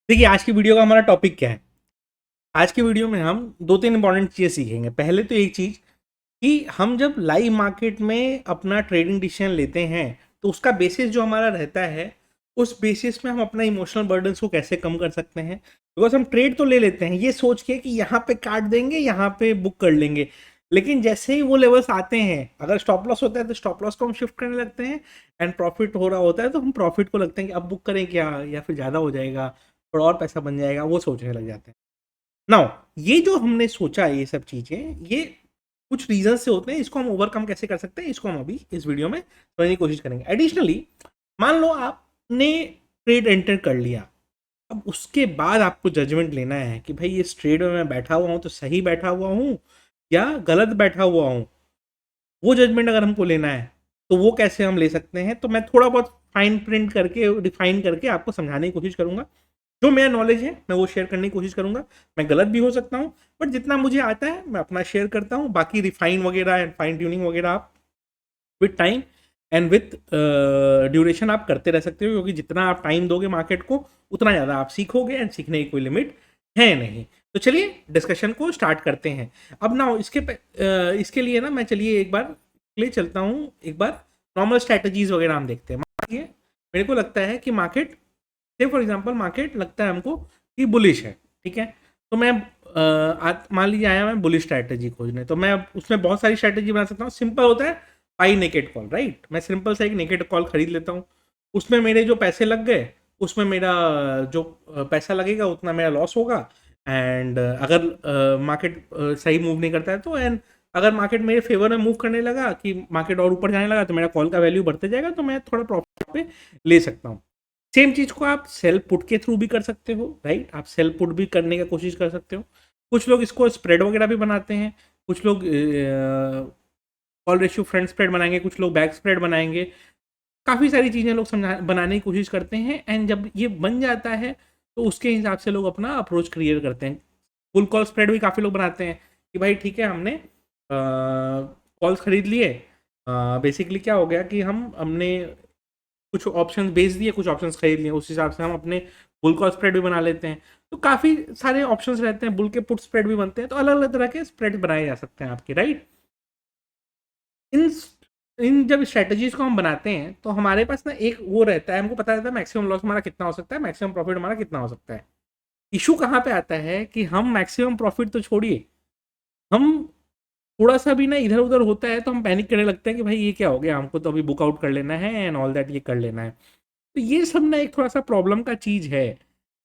देखिए आज की वीडियो का हमारा टॉपिक क्या है। आज की वीडियो में हम दो तीन इंपॉर्टेंट चीज़ें सीखेंगे। पहले तो एक चीज़ कि हम जब लाइव मार्केट में अपना ट्रेडिंग डिसीजन लेते हैं तो उसका बेसिस जो हमारा रहता है उस बेसिस में हम अपना इमोशनल बर्डन्स को कैसे कम कर सकते हैं। बिकॉज हम ट्रेड तो ले लेते हैं ये सोच के कि यहाँ पे काट देंगे, यहाँ पे बुक कर लेंगे, लेकिन जैसे ही वो लेवल्स आते हैं, अगर स्टॉप लॉस होता है तो स्टॉप लॉस को हम शिफ्ट करने लगते हैं, एंड प्रॉफिट हो रहा होता है तो हम प्रॉफिट को लगते हैं कि अब बुक करें क्या, या फिर ज़्यादा हो जाएगा, थोड़ा और पैसा बन जाएगा, वो सोचने लग जाते हैं। नाउ ये जो हमने सोचा ये सब चीज़ें, ये कुछ रीजन से होते हैं। इसको हम ओवरकम कैसे कर सकते हैं, इसको हम अभी इस वीडियो में समझने की कोशिश करेंगे। एडिशनली मान लो आपने ट्रेड एंटर कर लिया, अब उसके बाद आपको जजमेंट लेना है कि भाई इस ट्रेड में मैं बैठा हुआ हूँ तो सही बैठा हुआ हूँ या गलत बैठा हुआ हूँ। वो जजमेंट अगर हमको लेना है तो वो कैसे हम ले सकते हैं, तो मैं थोड़ा बहुत फाइन प्रिंट करके डिफाइन करके आपको समझाने की कोशिश करूंगा। जो मेरा नॉलेज है मैं वो शेयर करने की कोशिश करूंगा। मैं गलत भी हो सकता हूँ, बट जितना मुझे आता है मैं अपना शेयर करता हूँ। बाकी रिफाइन वगैरह एंड फाइन ट्यूनिंग वगैरह आप with time and with duration आप करते रह सकते हो, क्योंकि जितना आप टाइम दोगे मार्केट को उतना ज़्यादा आप सीखोगे, एंड सीखने की कोई लिमिट है नहीं। तो चलिए डिस्कशन को स्टार्ट करते हैं। अब ना इसके लिए ना मैं चलिए एक बार ले चलता हूँ, एक बार नॉर्मल स्ट्रैटेजीज वगैरह हम देखते हैं। मान लीजिए मेरे को लगता है कि मार्केट, से फॉर एग्जांपल मार्केट लगता है हमको कि बुलिश है, ठीक है। तो मैं मान लीजिए आया मैं बुलिश स्ट्रैटेजी खोजने, तो मैं उसमें बहुत सारी स्ट्रैटेजी बना सकता हूँ। सिंपल होता है बाई नेकेड कॉल, राइट। मैं सिंपल सा एक नेकेड कॉल खरीद लेता हूँ, उसमें मेरे जो पैसे लग गए उसमें मेरा जो पैसा लगेगा उतना मेरा लॉस होगा। एंड अगर मार्केट सही मूव नहीं करता है तो, एंड अगर मार्केट मेरे फेवर में मूव करने लगा कि मार्केट और ऊपर जाने लगा तो मेरा कॉल का वैल्यू बढ़ते जाएगा, तो मैं थोड़ा प्रॉफिट पे ले सकता हूँ। सेम चीज को आप सेल पुट के थ्रू भी कर सकते हो, राइट। आप सेल पुट भी करने की कोशिश कर सकते हो। कुछ लोग इसको स्प्रेड वगैरह भी बनाते हैं, कुछ लोग कॉल रेशियो फ्रंट स्प्रेड बनाएंगे, कुछ लोग बैक स्प्रेड बनाएंगे। काफ़ी सारी चीज़ें लोग समझा बनाने की कोशिश करते हैं, एंड जब ये बन जाता है तो उसके हिसाब से लोग अपना अप्रोच क्लियर करते हैं। फुल कॉल स्प्रेड भी काफ़ी लोग बनाते हैं कि भाई ठीक है हमने कॉल्स खरीद लिए। बेसिकली क्या हो गया कि हमने कुछ ऑप्शन बेच दिए, कुछ ऑप्शन खरीद लिए, उस हिसाब से हम अपने बुल कॉल स्प्रेड भी बना लेते हैं। तो काफ़ी सारे ऑप्शंस रहते हैं, बुल के पुट स्प्रेड भी बनते हैं, तो अलग अलग तरह के स्प्रेड बनाए जा सकते हैं आपके, राइट। इन इन जब स्ट्रेटजीज को हम बनाते हैं तो हमारे पास ना एक वो रहता है, हमको पता रहता है मैक्सिमम लॉस हमारा कितना हो सकता है, मैक्सिमम प्रॉफिट हमारा कितना हो सकता है। इशू कहाँ पे आता है कि हम मैक्सिमम प्रॉफिट तो छोड़िए, हम थोड़ा सा भी ना इधर उधर होता है तो हम पैनिक करने लगते हैं कि भाई ये क्या हो गया, हमको तो अभी बुक आउट कर लेना है एंड ऑल दैट, ये कर लेना है। तो ये सब ना एक थोड़ा सा प्रॉब्लम का चीज़ है।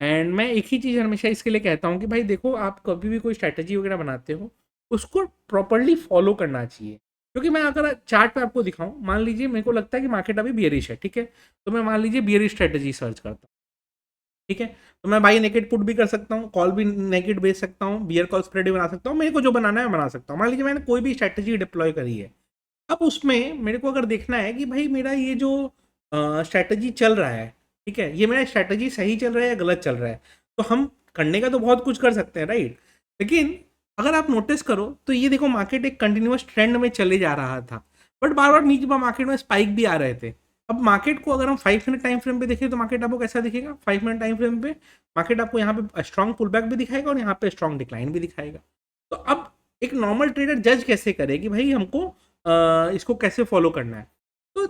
एंड मैं एक ही चीज़ हमेशा इसके लिए कहता हूँ कि भाई देखो, आप कभी भी कोई स्ट्रैटेजी वगैरह बनाते हो उसको प्रॉपरली फॉलो करना चाहिए। क्योंकि मैं अगर चार्ट पे आपको दिखाऊं, मान लीजिए मेरे को लगता है कि मार्केट अभी बियरिश है, ठीक है। तो मैं मान लीजिए बियरिश स्ट्रैटेजी सर्च करता हूँ, ठीक है। तो मैं बाई नेकेड पुट भी कर सकता हूँ, कॉल भी नेकेड बेच सकता हूँ, बियर कॉल स्प्रेड भी बना सकता हूँ, मेरे को जो बनाना है मैं बना सकता हूँ। मान लीजिए मैंने कोई भी स्ट्रैटेजी डिप्लॉय करी है, अब उसमें मेरे को अगर देखना है कि भाई मेरा ये जो स्ट्रैटेजी चल रहा है, ठीक है, ये मेरा स्ट्रैटेजी सही चल रहा है या गलत चल रहा है। तो हम करने का तो बहुत कुछ कर सकते हैं, राइट। लेकिन अगर आप नोटिस करो तो ये देखो मार्केट एक कंटिन्यूअस ट्रेंड में चले जा रहा था, बट बार बार नीचे मार्केट में स्पाइक भी आ रहे थे। अब मार्केट को अगर हम 5 मिनट टाइम फ्रेम पे देखें तो मार्केट आपको कैसा दिखेगा, 5 मिनट टाइम फ्रेम पे मार्केट आपको यहाँ पे स्ट्रॉन्ग पुल बैक भी दिखाएगा और यहाँ पे स्ट्रॉन्ग डिक्लाइन भी दिखाएगा। तो अब एक नॉर्मल ट्रेडर जज कैसे करे कि भाई हमको इसको कैसे फॉलो करना है। तो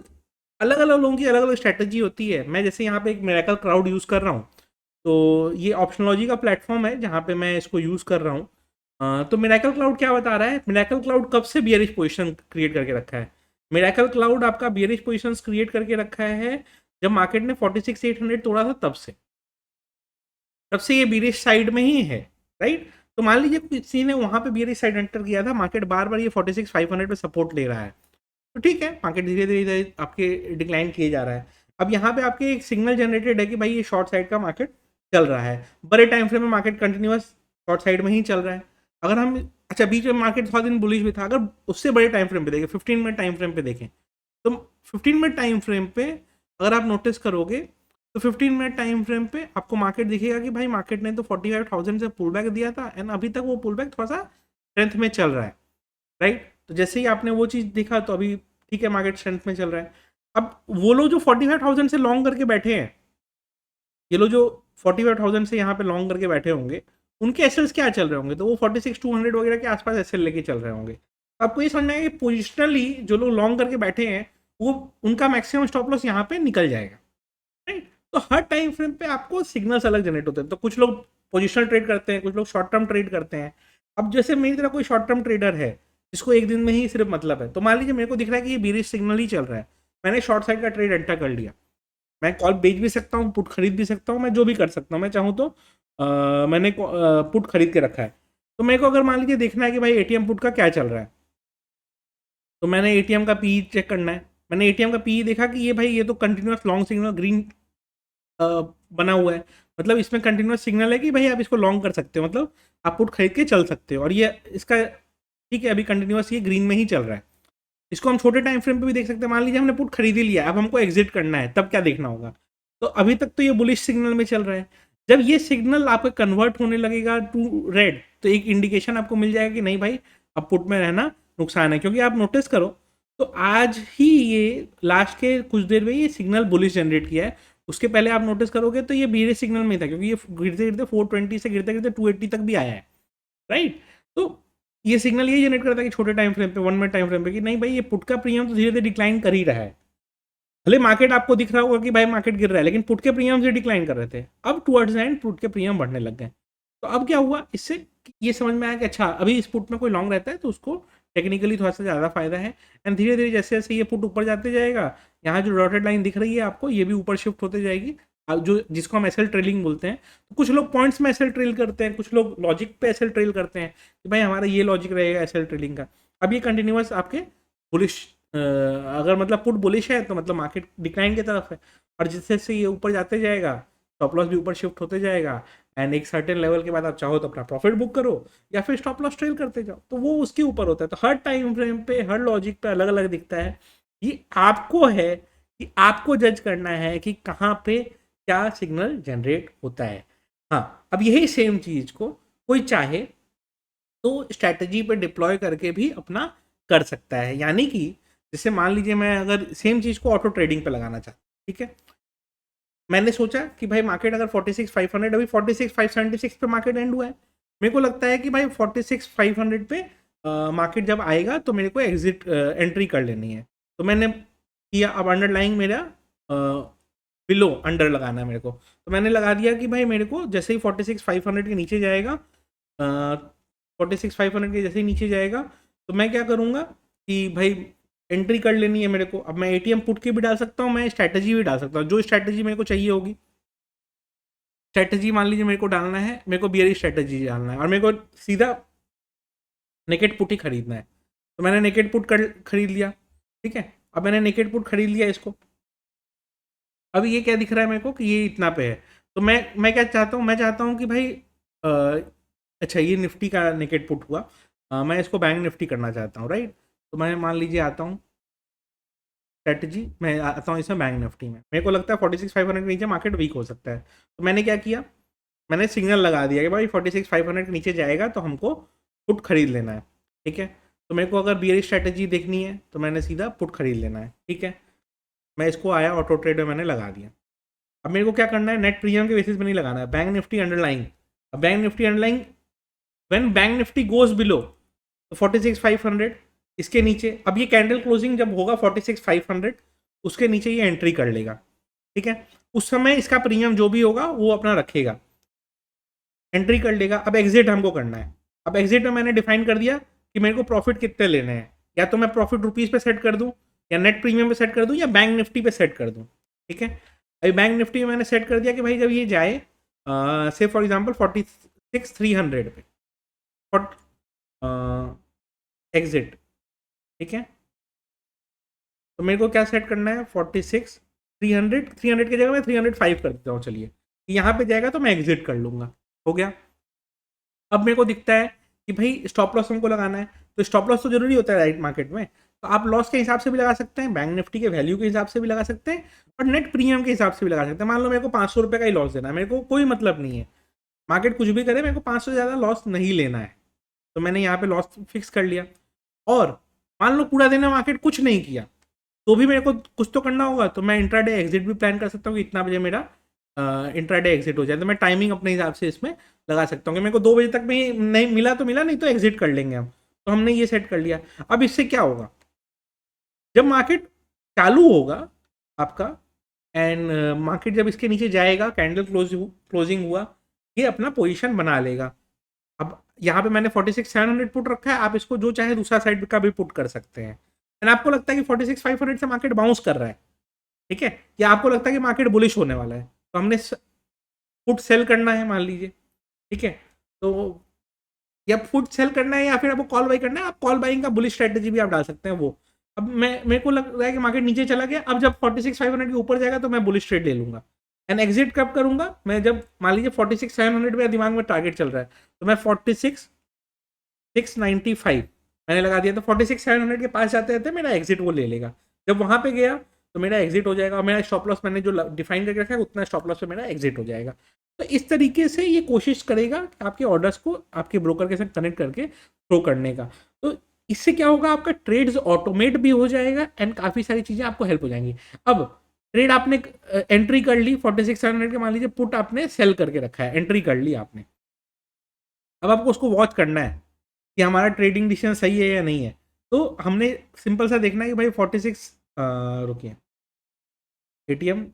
अलग अलग लोगों की अलग अलग स्ट्रैटेजी होती है। मैं जैसे यहाँ पे एक मिरेकल क्राउड यूज़ कर रहा हूँ, तो ये ऑप्शनोलॉजी का प्लेटफॉर्म है जहाँ पे मैं इसको यूज़ कर रहा हूँ। तो मिरेकल क्लाउड क्या बता रहा है, मिरेकल क्लाउड कब से बियरिश पोजीशन क्रिएट करके रखा है। मिरेकल क्लाउड आपका बियरिश पोजीशन क्रिएट करके रखा है जब मार्केट ने 46,800 तोड़ा था, तब से ये बियरिश साइड में ही है, राइट। तो मान लीजिए किसी ने वहाँ पे बियरिश साइड एंटर किया था, मार्केट बार बार ये 46,500 पे सपोर्ट ले रहा है, तो ठीक है मार्केट धीरे धीरे धीरे आपके डिक्लाइन किए जा रहा है। अब यहाँ पे आपके एक सिग्नल जनरेटेड है कि भाई ये शॉर्ट साइड का मार्केट चल रहा है। बड़े टाइम फ्रेम में मार्केट कंटिन्यूस शॉर्ट साइड में ही चल रहा है। अगर हम, अच्छा बीच में मार्केट 100 दिन बुलिश भी था, अगर उससे बड़े टाइम फ्रेम पे देखें, 15 मिनट टाइम फ्रेम पे देखें, तो 15 मिनट टाइम फ्रेम पे अगर आप नोटिस करोगे तो 15 मिनट टाइम फ्रेम पे आपको मार्केट दिखेगा कि भाई मार्केट ने तो 45,000 से पुल बैक दिया था, एंड अभी तक वो पुल बैक थोड़ा सा स्ट्रेंथ में चल रहा है, राइट। तो जैसे ही आपने वो चीज़ देखा तो अभी ठीक है मार्केट स्ट्रेंथ में चल रहा है। अब वो लोग जो 45,000 से लॉन्ग करके बैठे हैं ये लोग जो 45,000 से यहाँ पे लॉन्ग करके बैठे होंगे, उनके एसएल्स क्या चल रहे होंगे, तो वो 46,200 वगैरह के आसपास एसएल लेके चल रहे होंगे। आपको ये समझना है कि पोजिशनली जो लोग लॉन्ग करके बैठे हैं, वो उनका मैक्सिमम स्टॉप लॉस यहाँ पे निकल जाएगा, राइट। तो हर टाइम फ्रेम पे आपको सिग्नल्स अलग जनरेट होते हैं। तो कुछ लोग पोजिशनल ट्रेड करते हैं, कुछ लोग शॉर्ट टर्म ट्रेड करते हैं। अब जैसे मेरी तरह कोई शॉर्ट टर्म ट्रेडर है जिसको एक दिन में ही सिर्फ मतलब है, तो मान लीजिए मेरे को दिख रहा है कि ये बीरिश सिग्नल ही चल रहा है, मैंने शॉर्ट साइड का ट्रेड एंटर कर लिया। मैं कॉल बेच भी सकता हूँ, पुट खरीद भी सकता हूँ, मैं जो भी कर सकता हूँ। मैं चाहूँ तो मैंने पुट खरीद के रखा है। तो मेरे को अगर मान लीजिए देखना है कि भाई एटीएम पुट का क्या चल रहा है, तो मैंने एटीएम का पी चेक करना है। मैंने एटीएम का पी देखा कि ये भाई ये तो कंटिन्यूस लॉन्ग सिग्नल ग्रीन बना हुआ है, मतलब इसमें कंटिन्यूस सिग्नल है कि भाई आप इसको लॉन्ग कर सकते हो, मतलब आप पुट खरीद के चल सकते हो। और ये इसका ठीक है, अभी कंटिन्यूस ये ग्रीन में ही चल रहा है। इसको हम छोटे टाइम फ्रेम पे भी देख सकते हैं। मान लीजिए हमने पुट खरीद ही लिया, अब हमको एग्जिट करना है, तब क्या देखना होगा। तो अभी तक तो ये बुलिश सिग्नल में चल रहा है। जब ये सिग्नल आपका कन्वर्ट होने लगेगा टू रेड, तो एक इंडिकेशन आपको मिल जाएगा कि नहीं भाई अब पुट में रहना नुकसान है। क्योंकि आप नोटिस करो तो आज ही ये लास्ट के कुछ देर में ये सिग्नल बुलिश जनरेट किया है। उसके पहले आप नोटिस करोगे तो ये बीरे सिग्नल में था, क्योंकि ये गिरते गिरते 420 से गिरते गिरते 280 तक भी आया है, राइट। तो ये सिग्नल ये जनरेट करता है कि छोटे टाइम फ्रेम पे, 1 मिनट टाइम फ्रेम पे, कि नहीं भाई ये पुट का प्रीमियम तो धीरे धीरे डिक्लाइन कर ही रहा है। भले मार्केट आपको दिख रहा होगा कि भाई मार्केट गिर रहा है, लेकिन पुट के प्रीमियम से डिक्लाइन कर रहे थे। अब टुवर्ड्स एंड पुट के प्रीमियम बढ़ने लग गए। तो अब क्या हुआ, इससे ये समझ में आया कि अच्छा अभी इस पुट में कोई लॉन्ग रहता है तो उसको टेक्निकली थोड़ा सा ज़्यादा फायदा है। एंड धीरे धीरे जैसे जैसे ये पुट ऊपर जाते जाएगा, यहाँ जो डॉटेड लाइन दिख रही है आपको, ये भी ऊपर शिफ्ट होते जाएगी। जो जिसको हम एसएल ट्रेलिंग बोलते हैं। तो कुछ लोग पॉइंट्स में एसएल ट्रेल करते हैं, कुछ लोग लॉजिक पे एसएल ट्रेल करते हैं कि भाई हमारा ये लॉजिक रहेगा एसएल ट्रेलिंग का। अब ये कंटिन्यूस आपके बुलिश, अगर मतलब पुट बुलिश है तो मतलब मार्केट डिक्लाइन की तरफ है, और जिससे से ये ऊपर जाते जाएगा स्टॉप लॉस भी ऊपर शिफ्ट होते जाएगा। एंड एक सर्टेन लेवल के बाद आप चाहो तो अपना प्रॉफिट बुक करो या फिर स्टॉप लॉस ट्रेल करते जाओ, तो वो उसके ऊपर होता है। तो हर टाइम फ्रेम पे हर लॉजिक पे अलग अलग दिखता है। ये आपको है कि आपको जज करना है कि कहाँ पे क्या सिग्नल जनरेट होता है। हाँ, अब यही सेम चीज को कोई चाहे तो स्ट्रैटेजी पे डिप्लॉय करके भी अपना कर सकता है। यानी कि जैसे मान लीजिए मैं अगर सेम चीज को ऑटो ट्रेडिंग पे लगाना चाहता हूँ, ठीक है। मैंने सोचा कि भाई मार्केट अगर 46,500, अभी 46,576 पे मार्केट एंड हुआ है, मेरे को लगता है कि भाई 46,500 पे मार्केट जब आएगा तो मेरे को एग्जिट एंट्री कर लेनी है। तो मैंने किया, अब अंडरलाइंग मेरा बिलो अंडर लगाना है मेरे को, तो मैंने लगा दिया कि भाई मेरे को जैसे ही 46,500 के नीचे जाएगा, 46,500 के जैसे ही नीचे जाएगा, तो मैं क्या करूँगा कि भाई एंट्री कर लेनी है मेरे को। अब मैं एटीएम पुट के भी डाल सकता हूँ, मैं स्ट्रैटेजी भी डाल सकता हूँ, जो स्ट्रैटेजी मेरे को चाहिए होगी। स्ट्रैटेजी मान लीजिए मेरे को डालना है, मेरे को बियरिश स्ट्रैटेजी डालना है, और मेरे को सीधा नेकेड पुट ही खरीदना है। तो मैंने नेकेड पुट खरीद लिया, ठीक है। अब मैंने नेकेड पुट खरीद लिया इसको। अब ये क्या दिख रहा है मेरे को कि ये इतना पे है। तो मैं क्या चाहता हूँ, मैं चाहता हूँ कि भाई अच्छा ये निफ्टी का नेकेड पुट हुआ, मैं इसको बैंक निफ्टी करना चाहता हूँ, राइट। तो मैं मान लीजिए आता हूँ स्ट्रैटेजी, मैं आता हूँ इसमें बैंक निफ्टी में। मेरे को लगता है 46,500 के नीचे मार्केट वीक हो सकता है। तो मैंने क्या किया, मैंने सिग्नल लगा दिया कि भाई 46,500 के नीचे जाएगा तो हमको पुट खरीद लेना है, ठीक है। तो मेरे को अगर बियरिश स्ट्रैटेजी देखनी है तो मैंने सीधा पुट खरीद लेना है, ठीक है। मैं इसको आया ऑटो ट्रेड में मैंने लगा दिया। अब मेरे को क्या करना है, नेट प्रीमियम के बेसिस पे नहीं लगाना है, बैंक निफ्टी अंडरलाइंग। अब bank Nifty underlying, when bank Nifty goes below 46,500 इसके नीचे, अब ये कैंडल क्लोजिंग जब होगा 46,500 उसके नीचे ये एंट्री कर लेगा, ठीक है। उस समय इसका प्रीमियम जो भी होगा वो अपना रखेगा, एंट्री कर लेगा। अब एग्जिट हमको करना है। अब एग्जिट में मैंने डिफाइन कर दिया कि मेरे को प्रॉफिट कितने लेने हैं, या तो मैं प्रॉफिट रुपीज़ पे सेट कर दूं, या नेट प्रीमियम पे सेट कर दूं, या बैंक निफ्टी पे सेट कर दूं, ठीक है। अभी बैंक निफ्टी में मैंने सेट कर दिया कि भाई जब ये जाए से फॉर एग्जांपल 46,300 पे एग्जिट, ठीक है। तो मेरे को क्या सेट करना है, 46,300 की जगह मैं 305 कर देता हूँ, चलिए। यहाँ पे जाएगा तो मैं एग्जिट कर लूँगा, हो गया। अब मेरे को दिखता है कि भाई स्टॉप लॉस हमको लगाना है, तो स्टॉप लॉस तो जरूरी होता है राइट मार्केट में। तो आप लॉस के हिसाब से भी लगा सकते हैं, बैंक निफ्टी के वैल्यू के हिसाब से भी लगा सकते हैं, और नेट प्रीमियम के हिसाब से भी लगा सकते हैं। मान लो मेरे को 500 रुपये का ही लॉस देना है, मेरे को कोई मतलब नहीं है मार्केट कुछ भी करे, मेरे को 500 से ज़्यादा लॉस नहीं लेना है। तो मैंने यहाँ पे लॉस फिक्स कर लिया। और मान लो पूरा दिन मार्केट कुछ नहीं किया तो भी मेरे को कुछ तो करना होगा, तो मैं इंट्राडे एग्जिट भी प्लान कर सकता हूँ कि इतना बजे मेरा इंट्राडे एग्जिट हो जाए, तो मैं टाइमिंग अपने हिसाब से इसमें लगा सकता हूँ कि मेरे को 2 बजे तक में नहीं मिला तो मिला, नहीं तो एग्जिट कर लेंगे हम। तो हमने ये सेट कर लिया। अब इससे क्या होगा, जब मार्केट चालू होगा आपका एंड मार्केट जब इसके नीचे जाएगा, कैंडल क्लोजिंग हुआ, ये अपना पोजीशन बना लेगा। अब यहाँ पे मैंने 46,700 पुट रखा है, आप इसको जो चाहे दूसरा साइड का भी पुट कर सकते हैं। एंड आपको लगता है कि 46,500 से मार्केट बाउंस कर रहा है, ठीक है, या आपको लगता है कि मार्केट बुलिश होने वाला है, तो हमने पुट सेल करना है मान लीजिए, ठीक है। तो या पुट सेल करना है या फिर आपको कॉल बाई करना है, आप कॉल बाइंग का बुलिश स्ट्रेटेजी भी आप डाल सकते हैं वो। अब मेरे को लग रहा है कि मार्केट नीचे चला गया, अब जब 46,500 के ऊपर जाएगा तो मैं बुलिश ट्रेड ले लूंगा। एंड एग्जिट कब करूंगा, मैं जब मान लीजिए 46,700 मेरे दिमाग में टारगेट चल रहा है, तो मैं 46,695 मैंने लगा दिया, तो 46,700 के पास जाते रहते मेरा एग्जिट वो ले लेगा। जब वहां पे गया तो मेरा एग्जिट हो जाएगा, और मेरा स्टॉप लॉस मैंने जो डिफाइन करके रखा है उतना स्टॉप लॉस पे मेरा एग्जिट हो जाएगा। तो इस तरीके से ये कोशिश करेगा कि आपके ऑर्डर्स को आपके ब्रोकर के साथ कनेक्ट करके थ्रो करने का। तो इससे क्या होगा, आपका ट्रेड्स ऑटोमेट भी हो जाएगा एंड काफ़ी सारी चीज़ें आपको हेल्प हो जाएंगी। अब ट्रेड आपने एंट्री कर ली 46,700 के, मान लीजिए पुट आपने सेल करके रखा है, एंट्री कर ली आपने। अब आपको उसको वॉच करना है कि हमारा ट्रेडिंग डिसीजन सही है या नहीं है। तो हमने सिंपल सा देखना है कि भाई 46 रुकिए, ATM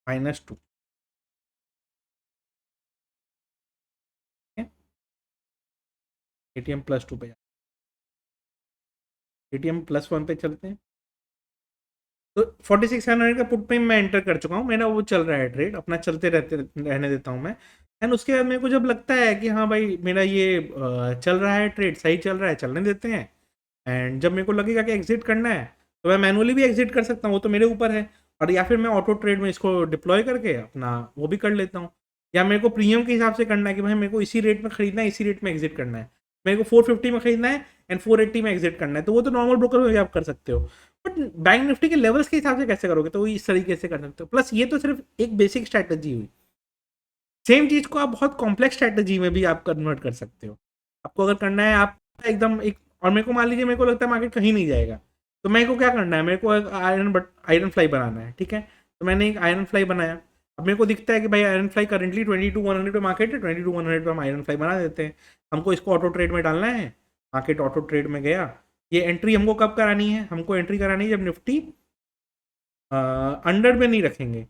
-2, ATM +2 पे, ATM +1 पे चलते हैं। तो 46,700 का पुट पे मैं एंटर कर चुका हूँ, मेरा वो चल रहा है ट्रेड अपना, चलते रहने देता हूँ मैं। एंड उसके बाद मेरे को जब लगता है कि हाँ भाई मेरा ये चल रहा है, ट्रेड सही चल रहा है, चलने देते हैं। एंड जब मेरे को लगेगा कि एग्जिट करना है तो मैं मैनुअली भी एग्जिट कर सकता हूँ, वो तो मेरे ऊपर है। और या फिर मैं ऑटो ट्रेड में इसको डिप्लॉय करके अपना वो भी कर लेता हूँ। या मेरे को प्रीमियम के हिसाब से करना है कि भाई मेरे को इसी रेट में खरीदना है, इसी रेट में एग्जिट करना है, मेरे को 450 में खरीदना है एंड 480 में एग्जिट करना है, तो वो तो नॉर्मल ब्रोकर में भी आप कर सकते हो। बट बैंक निफ्टी के लेवल्स के हिसाब से कैसे करोगे, तो वो इस तरीके से कर सकते हो। प्लस ये तो सिर्फ एक बेसिक स्ट्रैटेजी हुई, सेम चीज को आप बहुत कॉम्प्लेक्स स्ट्रैटेजी में भी आप कन्वर्ट कर सकते हो। आपको अगर करना है आप एकदम एक, और मेरे को मान लीजिए मेरे को लगता है मार्केट कहीं नहीं जाएगा, तो मेरे को क्या करना है, मेरे को एक आयरन फ्लाई बनाना है, ठीक है। तो मैंने एक आयरन फ्लाई बनाया। अब मेरे को दिखता है कि भाई आयरन फ्लाई करेंटली 22,100 पे मार्केट है, 22,100 पे हम आयरन फ्लाई बना देते हैं। हमको इसको ऑटो ट्रेड में डालना है, मार्केट ऑटो ट्रेड में गया। ये एंट्री हमको कब करानी है, हमको एंट्री करानी है जब निफ्टी अंडर में नहीं रखेंगे,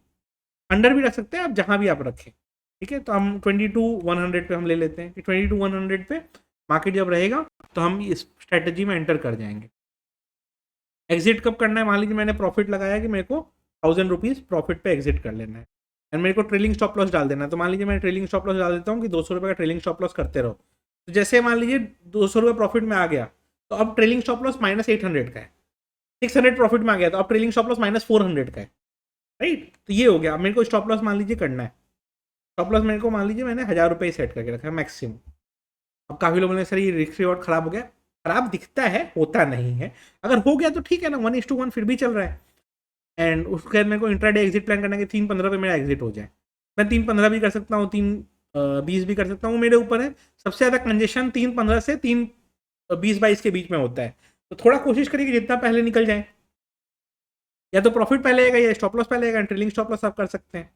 अंडर भी रख सकते हैं आप जहां भी आप रखें, ठीक है। तो हम 22,100 पे हम ले लेते हैं कि 22,100 पे मार्केट जब रहेगा तो हम इस स्ट्रेटजी में एंटर कर जाएंगे। एग्जिट कब करना है, मान लीजिए मैंने प्रॉफिट लगाया कि मेरे को 1,000 रुपीज़ प्रॉफिट पे एग्जिट कर लेना है एंड मेरे को ट्रेलिंग स्टॉप लॉस डाल देना है। तो मान लीजिए मैं ट्रेलिंग स्टॉप लॉस डाल देता हूँ कि 200 रुपये का ट्रेलिंग स्टॉप लॉस करते रहो। तो जैसे मान लीजिए 200 रुपये प्रॉफिट में आ गया, तो अब ट्रेलिंग स्टॉप लॉस -800 का है, 600 प्रॉफिट में आ गया तो अब ट्रेलिंग स्टॉप लॉस -400 का है, राइट। तो ये हो गया। अब मेरे को स्टॉप लॉस मान लीजिए करना है, स्टॉप लॉस मेरे को मान लीजिए मैंने 1,000 रुपये सेट करके रखा है मैक्सिमम। अब काफ़ी लोगों ने सर ये रिस्क रिवॉर्ड खराब हो गया, खराब दिखता है, होता नहीं है। अगर हो गया तो ठीक है ना, 1:1 फिर भी चल रहा है। एंड उसके बाद मेरे को इंट्राडे एग्जिट प्लान करना है कि 3:15 पे मेरा एग्जिट हो जाए। मैं 3:15 भी कर सकता हूँ, 3:20 भी कर सकता हूँ, मेरे ऊपर है। सबसे ज़्यादा कंजेशन 3:15 से 3:20-22 के बीच में होता है। तो थोड़ा कोशिश करिए कि जितना पहले निकल जाए, या तो प्रॉफिट पहले आएगा या स्टॉप लॉस पहले आएगा, ट्रेलिंग स्टॉप लॉस आप कर सकते हैं।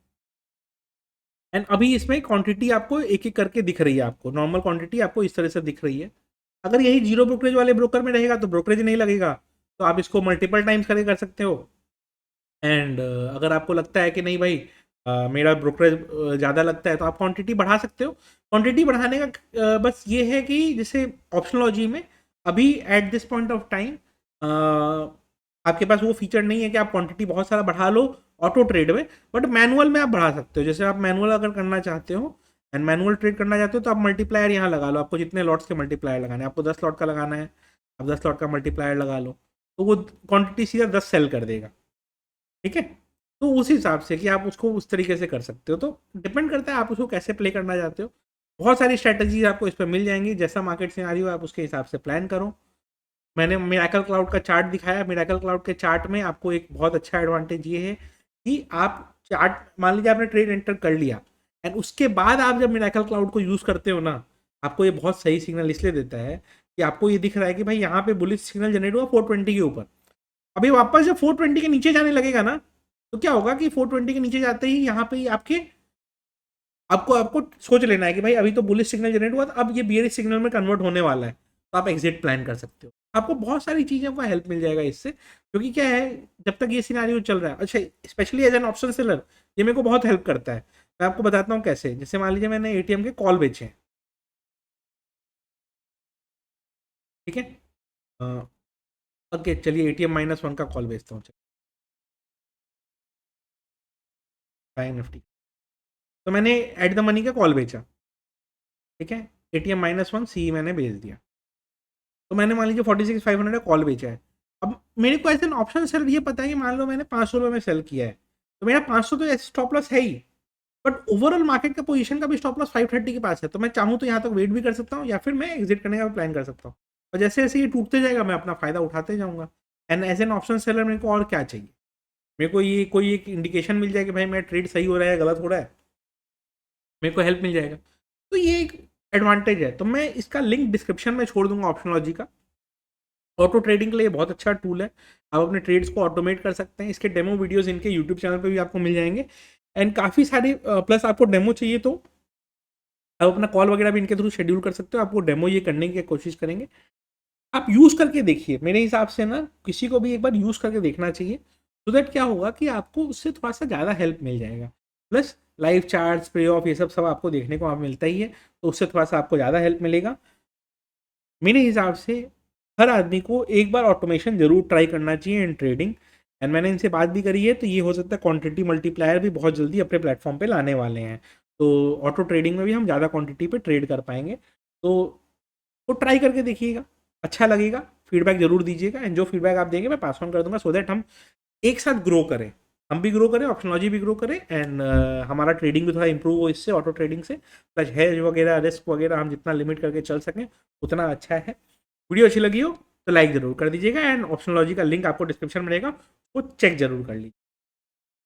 एंड अभी इसमें क्वांटिटी आपको एक एक करके दिख रही है, आपको नॉर्मल क्वांटिटी आपको इस तरह से दिख रही है। अगर यही जीरो ब्रोकरेज वाले ब्रोकर में रहेगा तो ब्रोकरेज नहीं लगेगा, तो आप इसको मल्टीपल टाइम्स करके कर सकते हो। एंड अगर आपको लगता है कि नहीं भाई मेरा ब्रोकरेज ज़्यादा लगता है, तो आप क्वांटिटी बढ़ा सकते हो। क्वांटिटी बढ़ाने का बस ये है कि जैसे ऑप्शनोलॉजी में अभी at this point of time आपके पास वो फीचर नहीं है कि आप क्वांटिटी बहुत सारा बढ़ा लो ऑटो ट्रेड में, बट मैनुअल में आप बढ़ा सकते हो। जैसे आप मैनुअल अगर करना चाहते हो एंड मैनुअल ट्रेड करना चाहते हो, तो आप मल्टीप्लायर यहाँ लगा लो। आपको जितने लॉट्स के मल्टीप्लायर लगाने हैं, आपको 10 लॉट का लगाना है, आप 10 लॉट का मल्टीप्लायर लगा लो, तो वो क्वांटिटी सीधा 10 सेल कर देगा, ठीक है। तो उस हिसाब से कि आप उसको उस तरीके से कर सकते हो। तो डिपेंड करता है आप उसको कैसे प्ले करना चाहते हो। बहुत सारी स्ट्रैटेजीज आपको इस पर मिल जाएंगी, जैसा मार्केट सिनेरियो आप उसके हिसाब से प्लान करो। मैंने मिरेकल क्लाउड का चार्ट दिखाया। मिरेकल क्लाउड के चार्ट में आपको एक बहुत अच्छा एडवांटेज ये है कि आप चार्ट, मान लीजिए आपने ट्रेड एंटर कर लिया एंड उसके बाद आप जब मिरेकल क्लाउड को यूज़ करते हो ना, आपको ये बहुत सही सिग्नल इसलिए देता है कि आपको ये दिख रहा है कि भाई यहाँ पे बुलिश सिग्नल जनरेट हुआ 420 के ऊपर। अभी वापस जब 420 के नीचे जाने लगेगा ना, तो क्या होगा कि 420 के नीचे जाते ही यहाँ पे आपके आपको आपको सोच लेना है कि भाई अभी तो बुलिश सिग्नल जनरेट हुआ, तो अब ये बियरिश सिग्नल में कन्वर्ट होने वाला है, तो आप एग्जिट प्लान कर सकते हो। आपको बहुत सारी चीज़ें का हेल्प मिल जाएगा इससे, क्योंकि क्या है, जब तक ये सिनारियो चल रहा है, अच्छा specially as an option seller ये मेरे को बहुत हेल्प करता है। मैं आपको बताता हूँ कैसे। जैसे मान लीजिए मैंने एटीएम के कॉल बेचे हैं, ठीक है। ओके चलिए ATM-1 का कॉल बेचता हूँ, बाय निफ्टी। तो मैंने एट द मनी का कॉल बेचा, ठीक है। ATM-1 सी मैंने बेच दिया, तो मैंने मान लीजिए 46,500 कॉल बेचा है। अब मेरे को ऐसे ऑप्शन सेल ये पता है कि मान लो मैंने 500 में सेल किया है, तो मेरा 500 तो स्टॉप लॉस है ही, बट ओवरऑल मार्केट का पोजीशन का भी स्टॉप लॉस 530 के पास है, तो मैं चाहूँ तो यहाँ तक वेट भी कर सकता हूँ या फिर मैं एग्जिट करने का प्लान कर सकता हूँ। और जैसे जैसे ये टूटते जाएगा मैं अपना फायदा उठाते जाऊँगा। And as an option seller मेरे को और क्या चाहिए, मेरे को ये कोई एक इंडिकेशन मिल जाए कि भाई मेरा ट्रेड सही हो रहा है गलत हो रहा है, मेरे को हेल्प मिल जाएगा। तो ये एक एडवांटेज है। तो मैं इसका लिंक डिस्क्रिप्शन में छोड़ दूंगा ऑप्शनोलॉजी का। ऑटो ट्रेडिंग के लिए बहुत अच्छा टूल है, आप अपने ट्रेड्स को ऑटोमेट कर सकते हैं। इसके डेमो वीडियोस इनके यूट्यूब चैनल पे भी आपको मिल जाएंगे। एंड काफ़ी सारी प्लस आपको डेमो चाहिए तो आप अपना कॉल वगैरह भी इनके थ्रू शेड्यूल कर सकते हो। आपको डेमो ये करने की कोशिश करेंगे, आप यूज़ करके देखिए। मेरे हिसाब से ना किसी को भी एक बार यूज़ करके देखना चाहिए, तो दैट क्या होगा कि आपको उससे थोड़ा सा ज़्यादा हेल्प मिल जाएगा। प्लस लाइव चार्ट्स पे ऑफ ये सब आपको देखने को आप मिलता ही है, तो उससे थोड़ा सा आपको ज़्यादा हेल्प मिलेगा। मेरे हिसाब से हर आदमी को एक बार ऑटोमेशन जरूर ट्राई करना चाहिए इन ट्रेडिंग। एंड मैंने इनसे बात भी करी है, तो ये हो सकता है क्वांटिटी मल्टीप्लायर भी बहुत जल्दी अपने प्लेटफॉर्म पे लाने वाले हैं, तो ऑटो ट्रेडिंग में भी हम ज़्यादा क्वांटिटी पे ट्रेड कर पाएंगे। तो ट्राई करके देखिएगा, अच्छा लगेगा, फीडबैक जरूर दीजिएगा। एंड जो फीडबैक आप देंगे मैं पास ऑन कर दूंगा, सो दैट हम एक साथ ग्रो करें, हम भी ग्रो करें, ऑप्शनोलॉजी भी ग्रो करें, एंड हमारा ट्रेडिंग भी थोड़ा इंप्रूव हो इससे, ऑटो ट्रेडिंग से। प्लस हेज वगैरह रिस्क वगैरह हम जितना लिमिट करके चल सकें उतना अच्छा है। वीडियो अच्छी लगी हो तो लाइक जरूर कर दीजिएगा, एंड ऑप्शनोलॉजी का लिंक आपको डिस्क्रिप्शन में रहेगा, वो चेक जरूर कर लीजिए।